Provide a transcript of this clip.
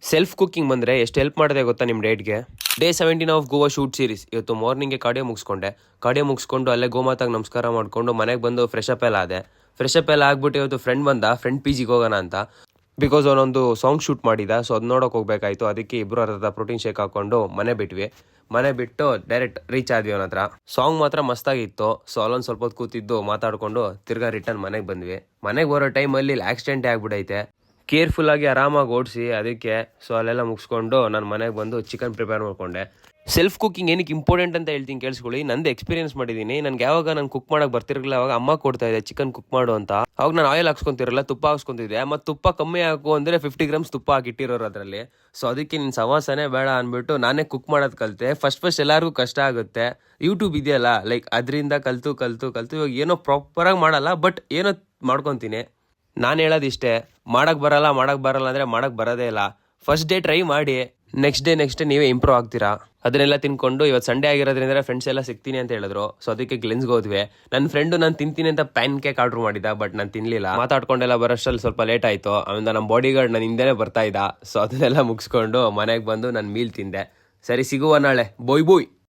Self cooking ಬಂದರೆ ಎಷ್ಟು help ಮಾಡಿದೆ ಗೊತ್ತಾ ನಿಮ್ಮ ಡೇಟ್ಗೆ. Day 17 of Goa shoot series. ಇವತ್ತು ಮಾರ್ನಿಂಗ್ಗೆ ಕಾರ್ಡಿಯೋ ಮುಗಿಸ್ಕೊಂಡು ಅಲ್ಲೇ ಗೋಮಾತಾಗ ನಮಸ್ಕಾರ ಮಾಡಿಕೊಂಡು ಮನೆಗೆ ಬಂದು ಫ್ರೆಶ್ ಅಪ್ ಎಲ್ಲ ಆಗ್ಬಿಟ್ಟು ಇವತ್ತು ಫ್ರೆಂಡ್ ಪಿ ಜಿಗೆ ಹೋಗೋಣ ಅಂತ. ಬಿಕಾಸ್ ಅವನೊಂದು ಸಾಂಗ್ ಶೂಟ್ ಮಾಡಿದ, ಸೊ ಅದು ನೋಡೋಕೆ ಹೋಗ್ಬೇಕಾಯ್ತು. ಅದಕ್ಕೆ ಇಬ್ಬರು ಅರ್ಧ ಪ್ರೋಟೀನ್ ಶೇಕ್ ಹಾಕೊಂಡು ಮನೆ ಬಿಟ್ಟು ಡೈರೆಕ್ಟ್ ರೀಚ್ ಆದ್ವಿ ಅವನ ಹತ್ರ. ಸಾಂಗ್ ಮಾತ್ರ ಮಸ್ತಾಗಿತ್ತು. ಸೊ ಅಲ್ಲೊಂದು ಸ್ವಲ್ಪ ಹೊತ್ತು ಕೂತಿದ್ದು ಮಾತಾಡ್ಕೊಂಡು ತಿರ್ಗಾ ರಿಟರ್ನ್ ಮನೆಗೆ ಬಂದ್ವಿ. ಮನೆಗೆ ಬರೋ ಟೈಮಲ್ಲಿ ಆಕ್ಸಿಡೆಂಟೇ ಆಗ್ಬಿಟ್ಟೈತೆ. ಕೇರ್ಫುಲ್ ಆಗಿ ಆರಾಮಾಗಿ ಓಡಿಸಿ ಅದಕ್ಕೆ. ಸೊ ಅಲ್ಲೆಲ್ಲ ಮುಗಿಸ್ಕೊಂಡು ನಾನು ಮನೆಗೆ ಬಂದು ಚಿಕನ್ ಪ್ರಿಪೇರ್ ಮಾಡ್ಕೊಂಡೆ. ಸೆಲ್ಫ್ ಕುಕಿಂಗ್ ಏನಕ್ಕೆ ಇಂಪಾರ್ಟೆಂಟ್ ಅಂತ ಹೇಳ್ತೀನಿ ಕೇಳಿಸ್ಕೊಳ್ಳಿ. ನಂದು ಎಕ್ಸ್ಪೀರಿಯನ್ಸ್ ಮಾಡಿದ್ದೀನಿ. ನನಗೆ ಯಾವಾಗ ನಾನು ಕುಕ್ ಮಾಡಕ್ಕೆ ಬರ್ತಿರಲಿಲ್ಲ, ಅವಾಗ ಅಮ್ಮ ಕೊಡ್ತಾ ಇದೆ ಚಿಕನ್ ಕುಕ್ ಮಾಡು ಅಂತ. ಅವಾಗ ನಾನು ಆಯಿಲ್ ಹಾಕ್ಸ್ಕೊಂತಿರಲ್ಲ, ತುಪ್ಪ ಹಾಕ್ಸ್ಕೊಂತಿದ್ದೆ. ಮತ್ತು ತುಪ್ಪ ಕಮ್ಮಿ ಹಾಕು ಅಂದರೆ 50 ಗ್ರಾಮ್ಸ್ ತುಪ್ಪ ಹಾಕಿಟ್ಟಿರೋರು ಅದರಲ್ಲಿ. ಸೊ ಅದಕ್ಕೆ ನಿನ್ನ ಸವಾಸನೆ ಬೇಡ ಅಂದ್ಬಿಟ್ಟು ನಾನೇ ಕುಕ್ ಮಾಡೋದು ಕಲಿತೆ. ಫಸ್ಟ್ ಎಲ್ಲರಿಗೂ ಕಷ್ಟ ಆಗುತ್ತೆ. ಯೂಟ್ಯೂಬ್ ಇದೆಯಲ್ಲ, ಲೈಕ್ ಅದರಿಂದ ಕಲಿತು ಇವಾಗ ಏನೋ ಪ್ರಾಪರಾಗಿ ಮಾಡಲ್ಲ, ಬಟ್ ಏನೋ ಮಾಡ್ಕೊತೀನಿ. ನಾನು ಹೇಳೋದಿಷ್ಟೇ, ಮಾಡಕ್ಕೆ ಬರಲ್ಲ ಅಂದರೆ ಮಾಡಕ್ಕೆ ಬರೋದೇ ಇಲ್ಲ. ಫಸ್ಟ್ ಡೇ ಟ್ರೈ ಮಾಡಿ, ನೆಕ್ಸ್ಟ್ ಡೇ ನೀವೇ ಇಂಪ್ರೂವ್ ಆಗ್ತೀರಾ. ಅದನ್ನೆಲ್ಲ ತಿನ್ಕೊಂಡು ಇವತ್ತು ಸಂಡೇ ಆಗಿರೋದ್ರಿಂದ ಫ್ರೆಂಡ್ಸ್ ಎಲ್ಲ ಸಿಗ್ತೀನಿ ಅಂತ ಹೇಳಿದ್ರು. ಸೊ ಅದಕ್ಕೆ ಗ್ಲೆನ್ಸ್ಗೆ ಹೋದ್ವಿ. ನನ್ನ ಫ್ರೆಂಡು ನಾನು ತಿಂತೀನಿ ಅಂತ ಪ್ಯಾನ್ ಕೇಕ್ ಆರ್ಡರ್ ಮಾಡಿದ್ದ, ಬಟ್ ನಾನು ತಿನ್ನಲಿಲ್ಲ. ಮಾತಾಡ್ಕೊಂಡೆಲ್ಲ ಬರೋಷ್ಟರಲ್ಲಿ ಸ್ವಲ್ಪ ಲೇಟ್ ಆಯಿತು. ಆಮೇಲೆ ನಮ್ಮ ಬಾಡಿ ಗಾರ್ಡ್ ನನ್ನ ಹಿಂದೆನೇ ಬರ್ತಾ ಇದ್ದ. ಸೊ ಅದನ್ನೆಲ್ಲ ಮುಗಿಸ್ಕೊಂಡು ಮನೆಗೆ ಬಂದು ನಾನು ಮೀಲ್ ತಿಂದೆ. ಸರಿ, ಸಿಗುವ ನಾಳೆ. ಬೋಯ್